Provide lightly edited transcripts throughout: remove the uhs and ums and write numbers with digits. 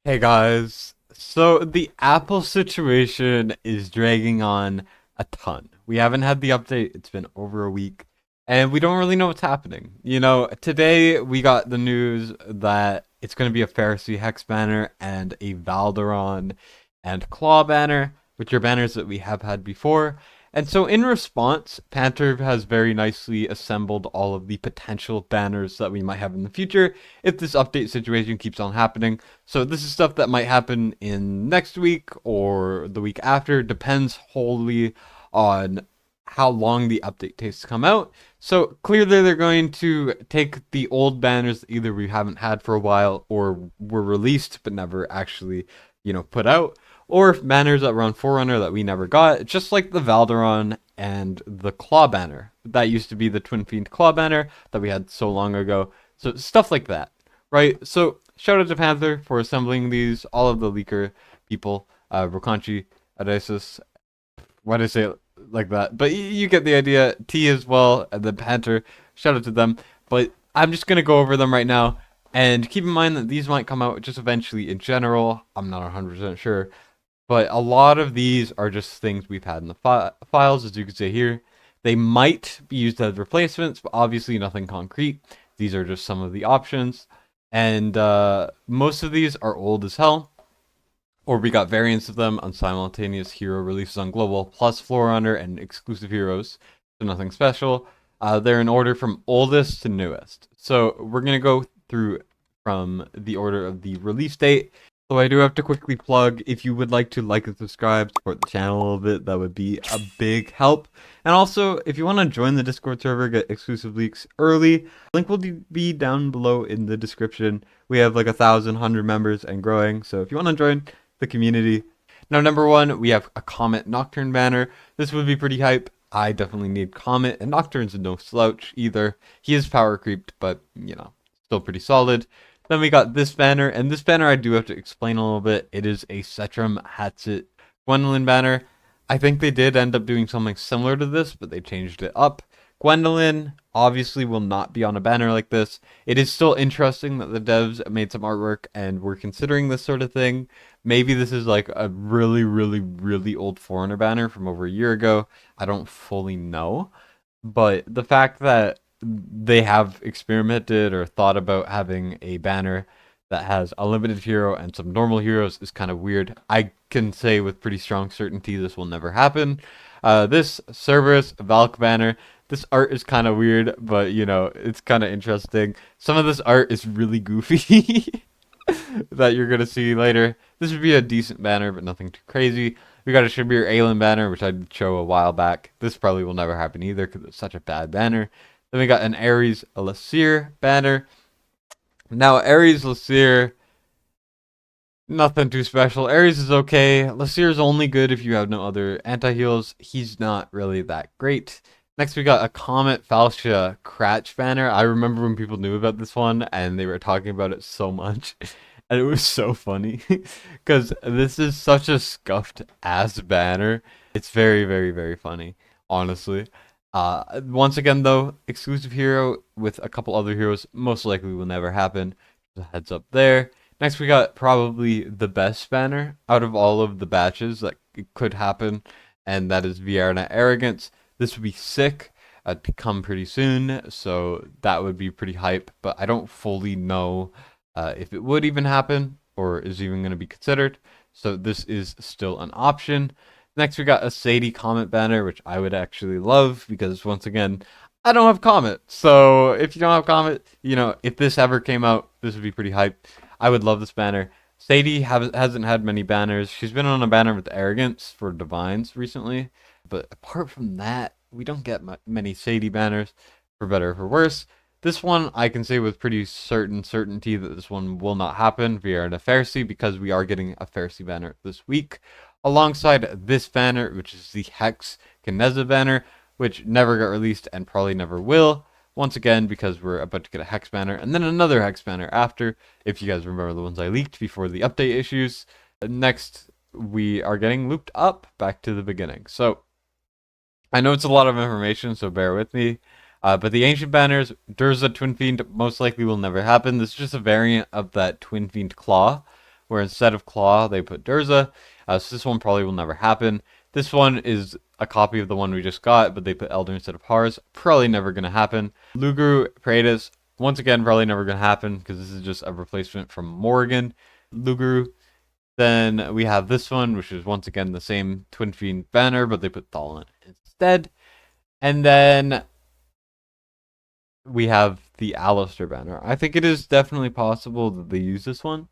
Hey guys, so the Apple situation is dragging on a ton. We haven't had the update, it's been over a week, and we don't really know what's happening. Today we got the news that it's going to be a Pharisee Hex banner and a Valderon and Claw banner, which are banners that we have had before. And so, in response, Panter has very nicely assembled all of the potential banners that we might have in the future if this update situation keeps on happening. So this is stuff that might happen in next week or the week after. Depends wholly on how long the update takes to come out. So clearly they're going to take the old banners that either we haven't had for a while or were released but never actually, put out, or banners that were on Forerunner that we never got, just like the Valderon and the Claw banner. That used to be the Twin Fiend Claw banner that we had so long ago. So stuff like that, right? So shout out to Panther for assembling these, all of the leaker people, Rokanchi, Adesis, why did I say it like that? But you get the idea. T as well, and then Panter, shout out to them. But I'm just going to go over them right now. And keep in mind that these might come out just eventually in general. I'm not 100% sure. But a lot of these are just things we've had in the files, as you can see here. They might be used as replacements, but obviously nothing concrete. These are just some of the options. And most of these are old as hell, or we got variants of them on simultaneous hero releases on global, plus Forerunner and exclusive heroes, so nothing special. They're in order from oldest to newest. So we're going to go through from the order of the release date. So I do have to quickly plug, if you would like to like and subscribe, support the channel a little bit, that would be a big help. And also, if you want to join the Discord server, get exclusive leaks early, link will be down below in the description. We have like 1,100 members and growing, so if you want to join the community. Now, number one, we have a Comet Nocturne banner. This would be pretty hype. I definitely need Comet, and Nocturne's no slouch either. He is power creeped, but, still pretty solid. Then we got this banner, and this banner I do have to explain a little bit. It is a Setram Hatsit Gwendolyn banner. I think they did end up doing something similar to this, but they changed it up. Gwendolyn obviously will not be on a banner like this. It is still interesting that the devs made some artwork and were considering this sort of thing. Maybe this is like a really, really, really old Foreigner banner from over a year ago. I don't fully know. But the fact that they have experimented or thought about having a banner that has a limited hero and some normal heroes is kind of weird. I can say with pretty strong certainty this will never happen. This Cerberus Valk banner, this art is kind of weird, but it's kind of interesting. Some of this art is really goofy that you're gonna see later. This would be a decent banner, but nothing too crazy. We got a Shabir Aelin banner, which I did show a while back. This probably will never happen either because it's such a bad banner. Then we got an Ares Lasir banner. Now Ares Lasir, nothing too special. Ares is okay. Lasir is only good if you have no other anti-heals. He's not really that great. Next, we got a Comet Falcia Cratch banner. I remember when people knew about this one and they were talking about it so much. And it was so funny because this is such a scuffed ass banner. It's very, very, very funny, honestly. Once again, though, exclusive hero with a couple other heroes most likely will never happen. Just a heads up there. Next, we got probably the best banner out of all of the batches that could happen, and that is Vierna Arrogance. This would be sick to come pretty soon, so that would be pretty hype, but I don't fully know if it would even happen or is even going to be considered. So this is still an option. Next, we got a Sadie Comet banner, which I would actually love because once again, I don't have Comet. So if you don't have Comet, if this ever came out, this would be pretty hype. I would love this banner. Sadie hasn't had many banners. She's been on a banner with Arrogance for Divines recently. But apart from that, we don't get many Sadie banners, for better or for worse. This one, I can say with pretty certainty that this one will not happen via an Pharisee because we are getting a Pharisee banner this week. Alongside this banner, which is the Hex Kineza banner, which never got released and probably never will. Once again, because we're about to get a Hex banner and then another Hex banner after, if you guys remember the ones I leaked before the update issues. Next, we are getting looped up back to the beginning. So, I know it's a lot of information, so bear with me. But the Ancient Banners, Durza Twin Fiend most likely will never happen. This is just a variant of that Twin Fiend Claw, where instead of Claw, they put Durza. So this one probably will never happen. This one is a copy of the one we just got, but they put Elder instead of Hars. Probably never going to happen. Lugru, Praetus, once again, probably never going to happen because this is just a replacement from Morrigan. Lugru. Then we have this one, which is once again the same Twin Fiend banner, but they put Thalin instead. And then we have the Alistair banner. I think it is definitely possible that they use this one,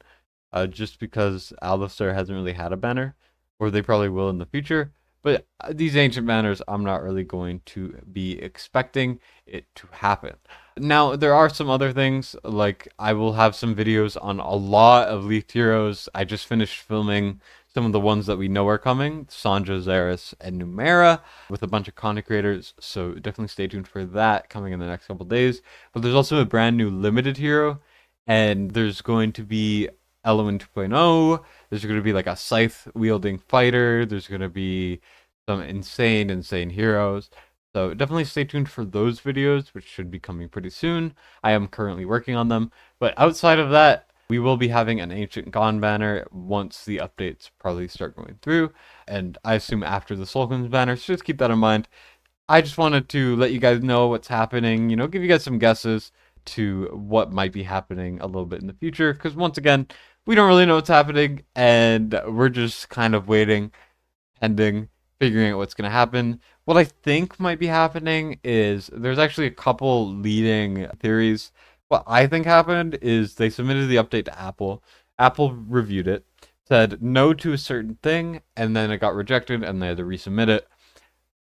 just because Alistair hasn't really had a banner, or they probably will in the future. But these ancient banners, I'm not really going to be expecting it to happen. Now, there are some other things, like I will have some videos on a lot of leaked heroes. I just finished filming some of the ones that we know are coming, Sanja, Xeris, and Numera, with a bunch of content creators, so definitely stay tuned for that coming in the next couple days. But there's also a brand new limited hero, and there's going to be Element 2.0, there's going to be like a scythe-wielding fighter, there's going to be some insane heroes. So definitely stay tuned for those videos, which should be coming pretty soon. I am currently working on them. But outside of that, we will be having an Ancient Gone banner once the updates probably start going through. And I assume after the Sulkans banner, so just keep that in mind. I just wanted to let you guys know what's happening, give you guys some guesses to what might be happening a little bit in the future. Because once again, we don't really know what's happening, and we're just kind of waiting, pending, figuring out what's going to happen. What I think might be happening is there's actually a couple leading theories. What I think happened is they submitted the update to Apple. Apple reviewed it, said no to a certain thing, and then it got rejected, and they had to resubmit it.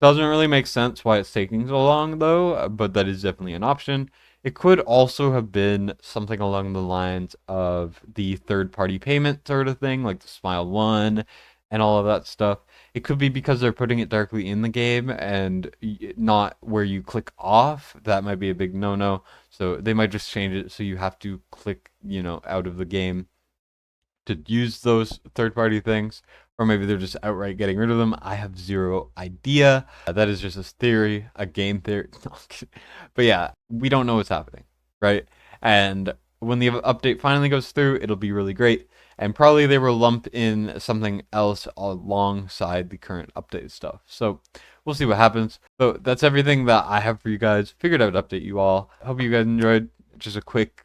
Doesn't really make sense why it's taking so long, though, but that is definitely an option. It could also have been something along the lines of the third-party payment sort of thing, like the Smile 1 and all of that stuff. It could be because they're putting it directly in the game and not where you click off. That might be a big no-no. So they might just change it so you have to click, out of the game to use those third-party things, or maybe they're just outright getting rid of them. I have zero idea. That is just a theory, a game theory. But yeah, we don't know what's happening, right? And when the update finally goes through, it'll be really great. And probably they will lump in something else alongside the current updated stuff. So we'll see what happens. So that's everything that I have for you guys. Figured I would update you all. Hope you guys enjoyed. Just a quick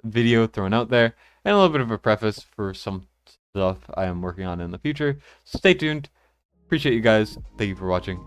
video thrown out there, and a little bit of a preface for some stuff I am working on in the future. So stay tuned. Appreciate you guys. Thank you for watching.